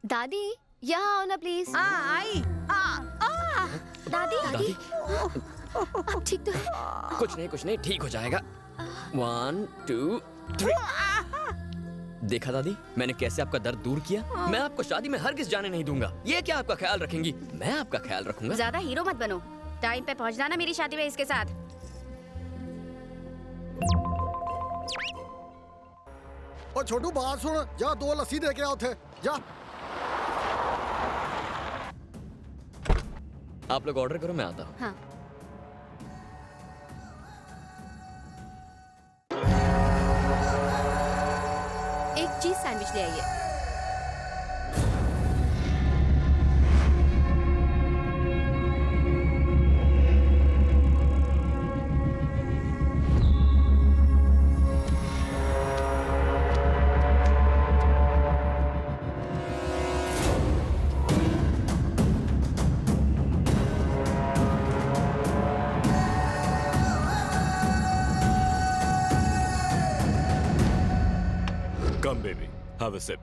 दादी यहाँ आओ ना प्लीज। आई। दादी दादी आप ठीक तो है? कुछ नहीं ठीक हो जाएगा। 1 2 3। देखा दादी मैंने कैसे आपका दर्द दूर किया। मैं आपको शादी में हरगिज़ जाने नहीं दूंगा। ये क्या आपका ख्याल रखेंगी? मैं आपका ख्याल रखूंगा। ज्यादा हीरो मत बनो, टाइम पे पहुंचना ना मेरी शादी में इसके साथ। और छोटू बात सुन, जा 2 लस्सी दे के आओ थे जा। आप लोग ऑर्डर करो, मैं आता हूँ। हाँ। एक चीज सैंडविच ले आइए। Come, baby. Have a sip.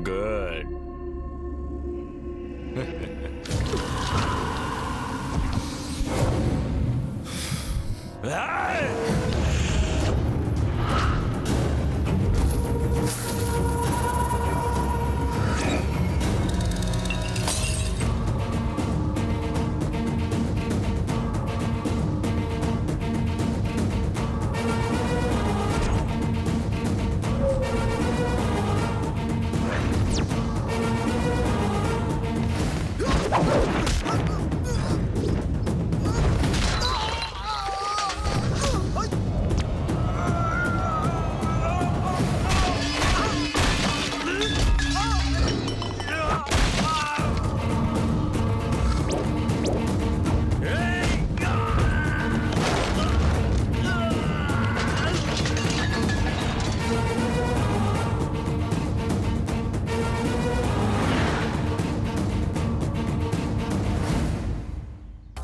Good.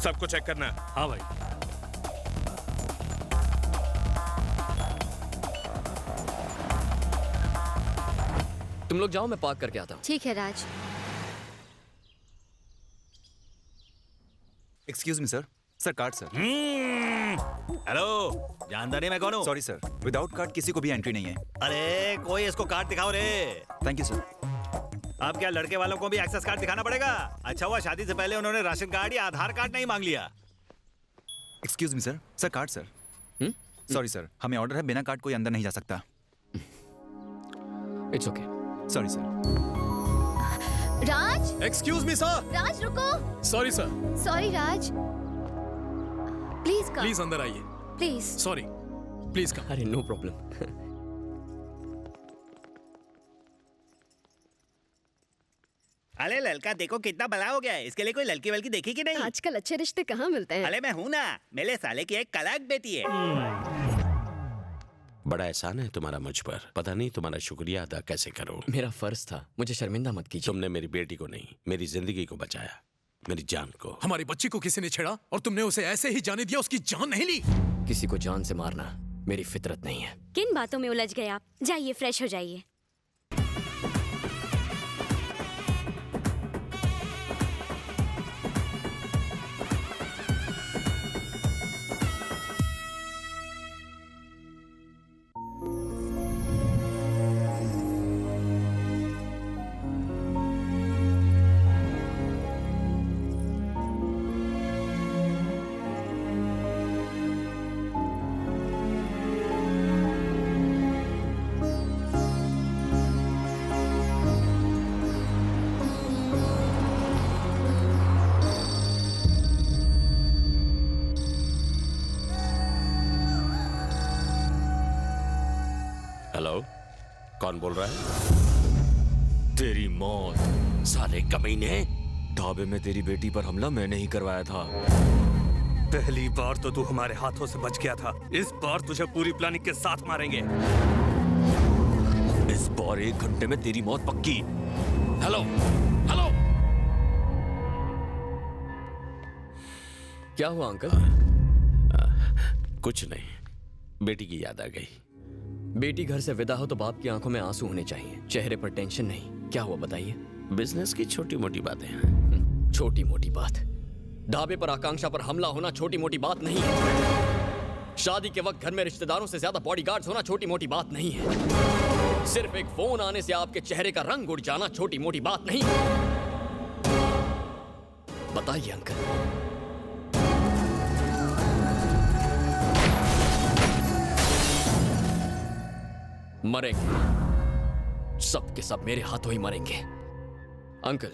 सबको चेक करना है। हाँ भाई। तुम लोग जाओ, मैं पार्क करके आता हूँ। ठीक है Raj. Excuse me sir. Sir card sir. Hello, जानता नहीं मैं कौन हूँ? सॉरी सर, विदाउट कार्ड किसी को भी एंट्री नहीं है। अरे कोई इसको कार्ड दिखाओ रे। Thank you sir. अब क्या लड़के वालों को भी एक्सेस कार्ड दिखाना पड़ेगा? अच्छा हुआ शादी से पहले उन्होंने राशन कार्ड या आधार कार्ड नहीं मांग लिया। Excuse me sir. Sir card sir. Sorry sir, हमें ऑर्डर है, बिना कार्ड कोई अंदर नहीं जा सकता। It's okay. Sorry sir. Raj. Excuse me sir. Raj रुको। Sorry sir. Sorry Raj, please come. Please अंदर आइए। प्लीज। Sorry, please come. अरे नो प्रॉब्लम। अरे लड़का देखो कितना बड़ा हो गया है। इसके लिए कोई लड़की वलकी देखी कि नहीं? आजकल अच्छे रिश्ते कहाँ मिलते हैं? अरे मैं हूँ ना, मेरे साले की एक कलाक बेटी है। बड़ा एहसान है तुम्हारा मुझ पर। पता नहीं तुम्हारा शुक्रिया अदा कैसे करूं। मेरा फर्ज था, मुझे शर्मिंदा मत कीजिए। तुमने मेरी बेटी को नहीं, मेरी जिंदगी को बचाया, मेरी जान को। हमारी बच्ची को किसी ने छेड़ा और तुमने उसे ऐसे ही जाने दिया, उसकी जान नहीं ली। किसी को जान से मारना मेरी फितरत नहीं है। किन बातों में उलझ गए आप? जाइए फ्रेश हो जाइए। हेलो, कौन बोल रहा है? तेरी मौत। साले कमीने। ढाबे में तेरी बेटी पर हमला मैंने ही करवाया था। पहली बार तो तू हमारे हाथों से बच गया था, इस बार तुझे पूरी प्लानिंग के साथ मारेंगे। इस बार 1 घंटे में तेरी मौत पक्की। Hello hello. क्या हुआ अंकल? कुछ नहीं, बेटी की याद आ गई। बेटी घर से विदा हो तो बाप की आंखों में आंसू होने चाहिए, चेहरे पर टेंशन नहीं। क्या हुआ बताइए? बिजनेस की छोटी मोटी बातें हैं। छोटी मोटी बात? ढाबे पर आकांक्षा पर हमला होना छोटी मोटी बात नहीं है। शादी के वक्त घर में रिश्तेदारों से ज्यादा बॉडीगार्ड्स होना छोटी मोटी बात नहीं है। सिर्फ एक फोन आने से आपके चेहरे का रंग उड़ जाना छोटी मोटी बात नहीं है। बताइए अंकल। मरेंगे, सब के सब मेरे हाथों ही मरेंगे। अंकल,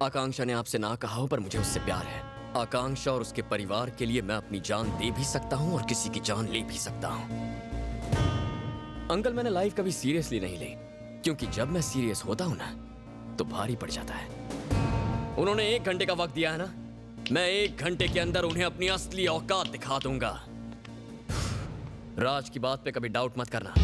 आकांक्षा ने आपसे ना कहा हो पर मुझे उससे प्यार है। आकांक्षा और उसके परिवार के लिए मैं अपनी जान दे भी सकता हूं और किसी की जान ले भी सकता हूं। अंकल, मैंने लाइफ कभी सीरियसली नहीं ली, क्योंकि जब मैं सीरियस होता हूं ना तो भारी पड़ जाता है। उन्होंने 1 घंटे का वक्त दिया है ना, मैं 1 घंटे के अंदर उन्हें अपनी असली औकात दिखा दूंगा। राज की बात पे कभी डाउट मत करना।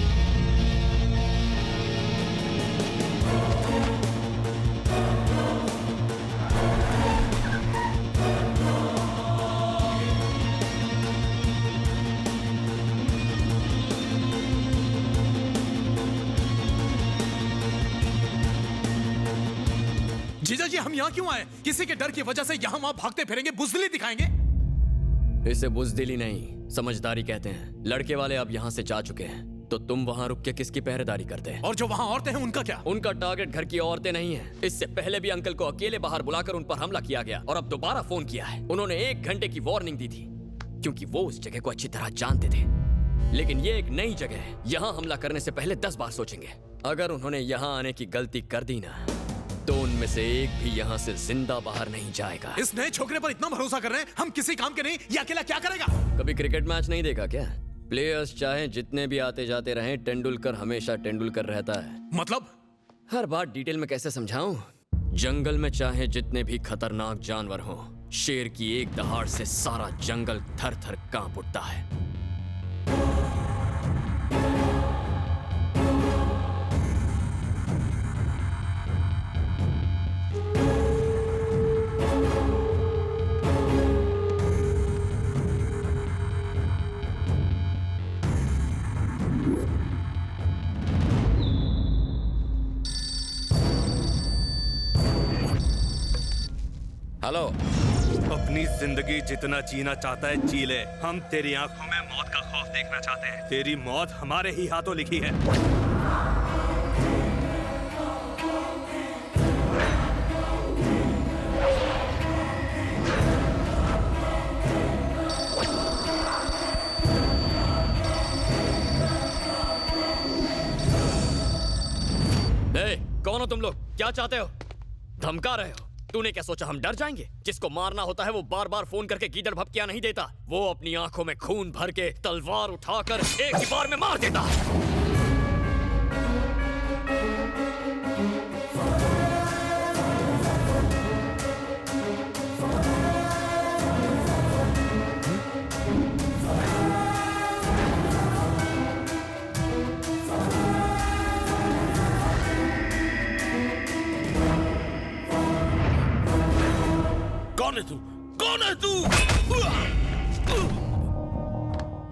जीजा जी, हम यहाँ क्यों आए? किसी के डर की वजह से यहाँ वहाँ भागते फिरेंगे, बुज़दिली दिखाएंगे? इसे बुज़दिली नहीं, समझदारी कहते हैं। लड़के वाले अब यहाँ से जा चुके हैं, तो तुम वहाँ रुक के किसकी पहरेदारी करते हैं? और जो वहाँ औरतें हैं उनका क्या? उनका टारगेट घर की औरतें नहीं है। इससे पहले भी अंकल को अकेले बाहर बुलाकर उन पर हमला किया गया और अब दोबारा फोन किया है। उन्होंने 1 घंटे की वार्निंग दी थी, क्योंकि वो उस जगह को अच्छी तरह जानते थे। लेकिन ये एक नई जगह है, यहाँ हमला करने से पहले 10 बार सोचेंगे। अगर उन्होंने यहाँ आने की गलती कर दी ना, तो उनमें से एक भी यहाँ से जिंदा बाहर नहीं जाएगा। इस नए छोकरे पर इतना भरोसा कर रहे हैं, हम किसी काम के नहीं, ये अकेला क्या करेगा? कभी क्रिकेट मैच नहीं देखा क्या? प्लेयर्स चाहे जितने भी आते जाते रहें, तेंदुलकर हमेशा तेंदुलकर रहता है। मतलब? हर बात डिटेल में कैसे समझाऊं? जंगल में चाहे जितने भी खतरनाक जानवर हों, शेर की एक दहाड़ से सारा जंगल थर थर कांप उठता है। हेलो। अपनी जिंदगी जितना जीना चाहता है जी ले। हम तेरी आंखों में मौत का खौफ देखना चाहते हैं। तेरी मौत हमारे ही हाथों लिखी है। कौन हो तुम लोग? क्या चाहते हो? धमका रहे हो? तूने क्या सोचा हम डर जाएंगे? जिसको मारना होता है वो बार बार फोन करके गीदड़ भपकिया नहीं देता, वो अपनी आंखों में खून भर के तलवार उठाकर एक ही बार में मार देता। कौन है तू? कौन है तू?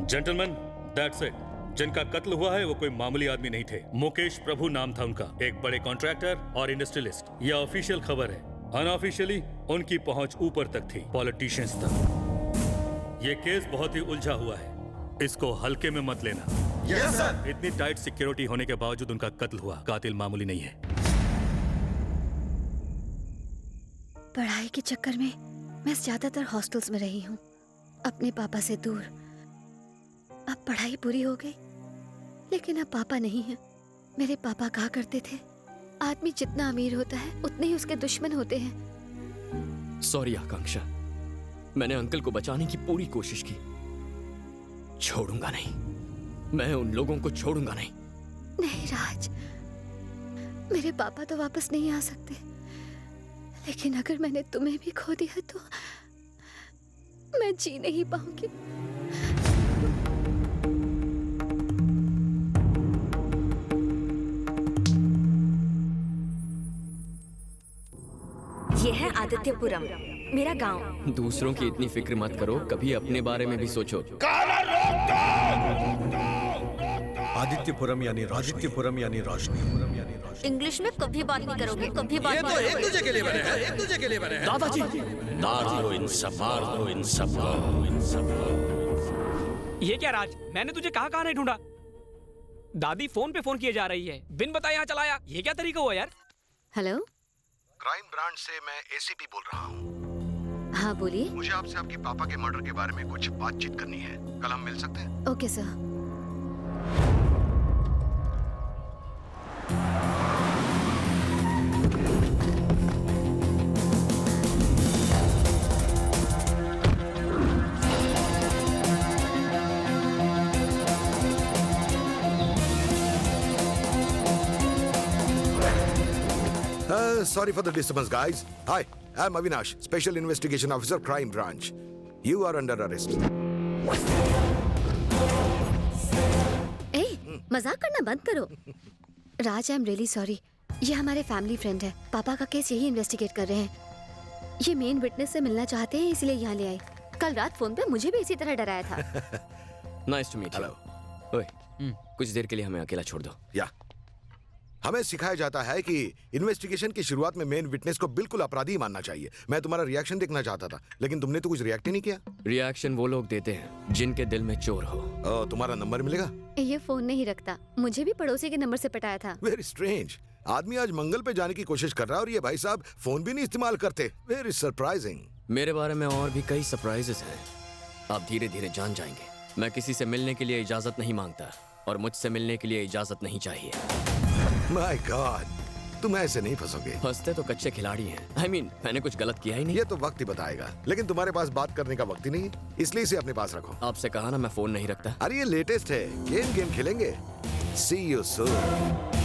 Gentleman, that's it. जिनका कत्ल हुआ है वो कोई मामूली आदमी नहीं थे। मुकेश प्रभु नाम था उनका, एक बड़े कॉन्ट्रैक्टर और इंडस्ट्रियलिस्ट। यह ऑफिशियल खबर है। अनऑफिशियली उनकी पहुंच ऊपर तक थी, पॉलिटिशियंस तक। ये केस बहुत ही उलझा हुआ है, इसको हल्के में मत लेना। Yes sir. इतनी टाइट सिक्योरिटी होने के बावजूद उनका कत्ल हुआ। कातिल मामूली नहीं है। पढ़ाई के चक्कर में मैं ज्यादातर हॉस्टल्स में रही हूँ, अपने पापा से दूर। अब पढ़ाई पूरी हो गई, लेकिन अब पापा नहीं है। मेरे पापा कहा करते थे, आदमी जितना अमीर होता है उतने ही उसके दुश्मन होते हैं। सॉरी आकांक्षा, मैंने अंकल को बचाने की पूरी कोशिश की। छोड़ूंगा नहीं, मैं उन लोगों को छोड़ूंगा नहीं। नहीं राज, मेरे पापा तो वापस नहीं आ सकते, लेकिन अगर मैंने तुम्हें भी खो दिया तो मैं जी नहीं पाऊंगी। ये है आदित्यपुरम, मेरा गांव। दूसरों की इतनी फिक्र मत करो, कभी अपने बारे में भी सोचो। आदित्यपुरम यानी रोशनी। इंग्लिश में कभी बात नहीं करोगे, कभी बात ये नहीं तो एक करोगे। दूजे के लिए बने हैं, एक दूजे के लिए बने हैं। दादाजी मार दो इन सब, मार दो इन सब, इन सब। ये क्या राज, मैंने तुझे कहाँ नहीं ढूंढा। दादी फोन पे फोन किए जा रही है, बिन बताए यहाँ चलाया। ये क्या तरीका हुआ यार। हेलो, क्राइम ब्रांच से मैं एसीपी बोल रहा हूँ। हाँ बोलिए। मुझे आपसे आपके पापा के मर्डर के बारे में कुछ बातचीत करनी है। कल हम मिल सकते हैं? Okay sir. Sorry for the disturbance, guys. Hi, I'm Avinash, Special Investigation Officer, Crime Branch. You are under arrest. ए, मजाक करना बंद करो। राज, आई एम रियली सॉरी। ये हमारे फैमिली फ्रेंड है। पापा का केस यही इन्वेस्टिगेट कर रहे हैं। ये मेन विटनेस से मिलना चाहते हैं, इसलिए यहाँ ले आई। कल रात फोन पे मुझे भी इसी तरह डराया था। Nice to meet you. ओए, कुछ देर के लिए हमें अकेला छोड़ दो। या हमें सिखाया जाता है कि इन्वेस्टिगेशन की शुरुआत में मेन विटनेस को बिल्कुल अपराधी मानना चाहिए। मैं तुम्हारा रिएक्शन देखना चाहता था, लेकिन तुमने तो कुछ रिएक्ट ही नहीं किया। रिएक्शन वो लोग देते हैं जिनके दिल में चोर हो। तुम्हारा नंबर मिलेगा? ये फोन नहीं रखता। मुझे भी पड़ोसी के नंबर से पटाया था। Very strange. आदमी आज मंगल पे जाने की कोशिश कर रहा है और ये भाई साहब फोन भी नहीं इस्तेमाल करते। Very surprising. मेरे बारे में और भी कई सरप्राइजेस हैं। आप धीरे धीरे जान जाएंगे। मैं किसी से मिलने के लिए इजाजत नहीं मांगता और मुझसे मिलने के लिए इजाजत नहीं चाहिए। माय गॉड, तुम ऐसे नहीं फंसोगे। फंसते तो कच्चे खिलाड़ी हैं। I mean, मैंने कुछ गलत किया ही नहीं। ये तो वक्त ही बताएगा, लेकिन तुम्हारे पास बात करने का वक्त ही नहीं है, इसलिए इसे अपने पास रखो। आपसे कहा ना मैं फोन नहीं रखता। अरे ये लेटेस्ट है, गेम खेलेंगे। See you soon.